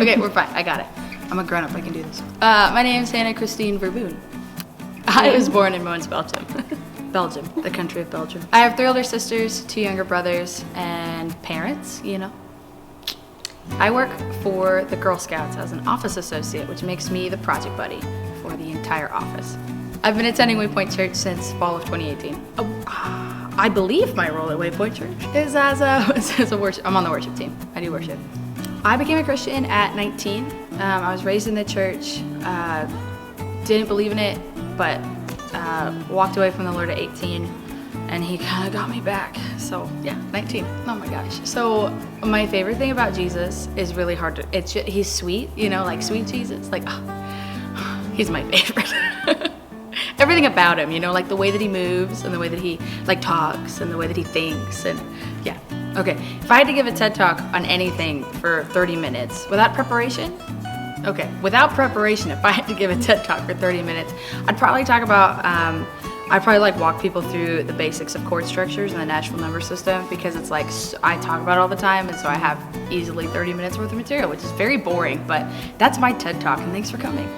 Okay, we're fine. I got it. I'm a grown-up. I can do this. My name is Hannah Christine Verboen. I was born in Mons, Belgium. Belgium, the country of Belgium. I have 3 older sisters, 2 younger brothers, and parents, you know. I work for the Girl Scouts as an office associate, which makes me the project buddy for the entire office. I've been attending Waypoint Church since fall of 2018. I believe my role at Waypoint Church is as a worship. I'm on the worship team. I do worship. I became a Christian at 19. I was raised in the church, didn't believe in it, but walked away from the Lord at 18, and he kind of got me back. So yeah, 19. Oh my gosh. So my favorite thing about Jesus is really hard to. He's sweet, you know, like sweet Jesus. Like he's my favorite. Everything about him, you know, like the way that he moves and the way that he like talks and the way that he thinks, and yeah. Okay, if I had to give a TED Talk on anything for 30 minutes without preparation, without preparation, if I had to give a TED Talk for 30 minutes, I'd probably talk about, I'd probably like walk people through the basics of chord structures and the natural number system, because it's like, I talk about it all the time, and so I have easily 30 minutes worth of material, which is very boring, but that's my TED Talk, and thanks for coming.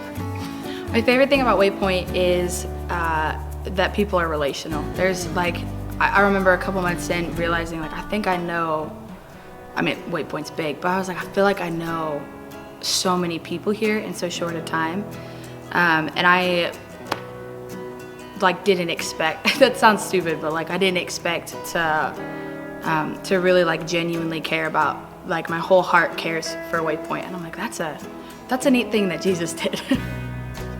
My favorite thing about Waypoint is that people are relational. There's like, I remember a couple months in realizing like, I think I know, I mean, Waypoint's big, but I was like, I feel like I know so many people here in so short a time. And I like didn't expect, that sounds stupid, but like I didn't expect to really like genuinely care about, like my whole heart cares for Waypoint. And I'm like, that's a neat thing that Jesus did.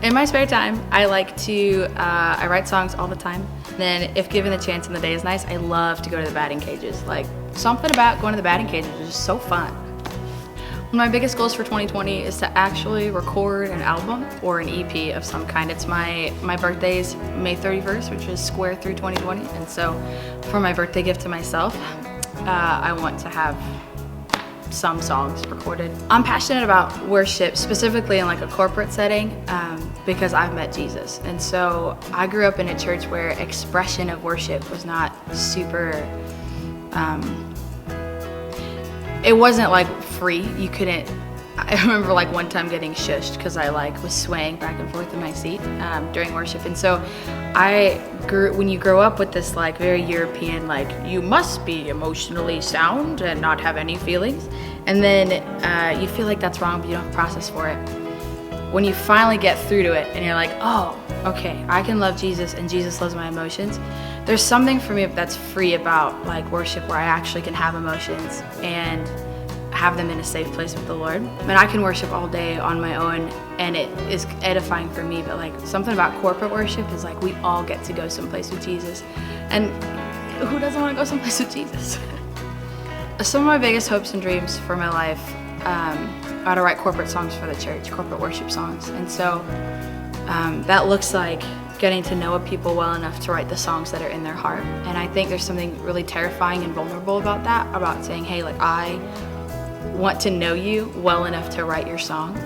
In my spare time, I like to, I write songs all the time. Then if given the chance and the day is nice, I love to go to the batting cages. Like something about going to the batting cages is just so fun. One of my biggest goals for 2020 is to actually record an album or an EP of some kind. It's my birthday's May 31st, which is square through 2020. And so for my birthday gift to myself, I want to have some songs recorded. I'm passionate about worship, specifically in like a corporate setting, because I've met Jesus. And so I grew up in a church where expression of worship was not super, it wasn't like free. You couldn't, I remember like one time getting shushed because I like was swaying back and forth in my seat during worship. And so when you grow up with this like very European, like you must be emotionally sound and not have any feelings, and then you feel like that's wrong, but you don't have a process for it. When you finally get through to it and you're like, oh, okay, I can love Jesus and Jesus loves my emotions. There's something for me that's free about like worship, where I actually can have emotions and have them in a safe place with the Lord. I mean, I can worship all day on my own and it is edifying for me, but like something about corporate worship is like we all get to go someplace with Jesus. And who doesn't want to go someplace with Jesus? Some of my biggest hopes and dreams for my life are to write corporate songs for the church, corporate worship songs. And so that looks like getting to know people well enough to write the songs that are in their heart. And I think there's something really terrifying and vulnerable about that, about saying, hey, like I want to know you well enough to write your song.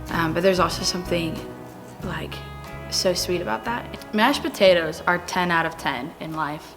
But there's also something like so sweet about that. Mashed potatoes are 10 out of 10 in life.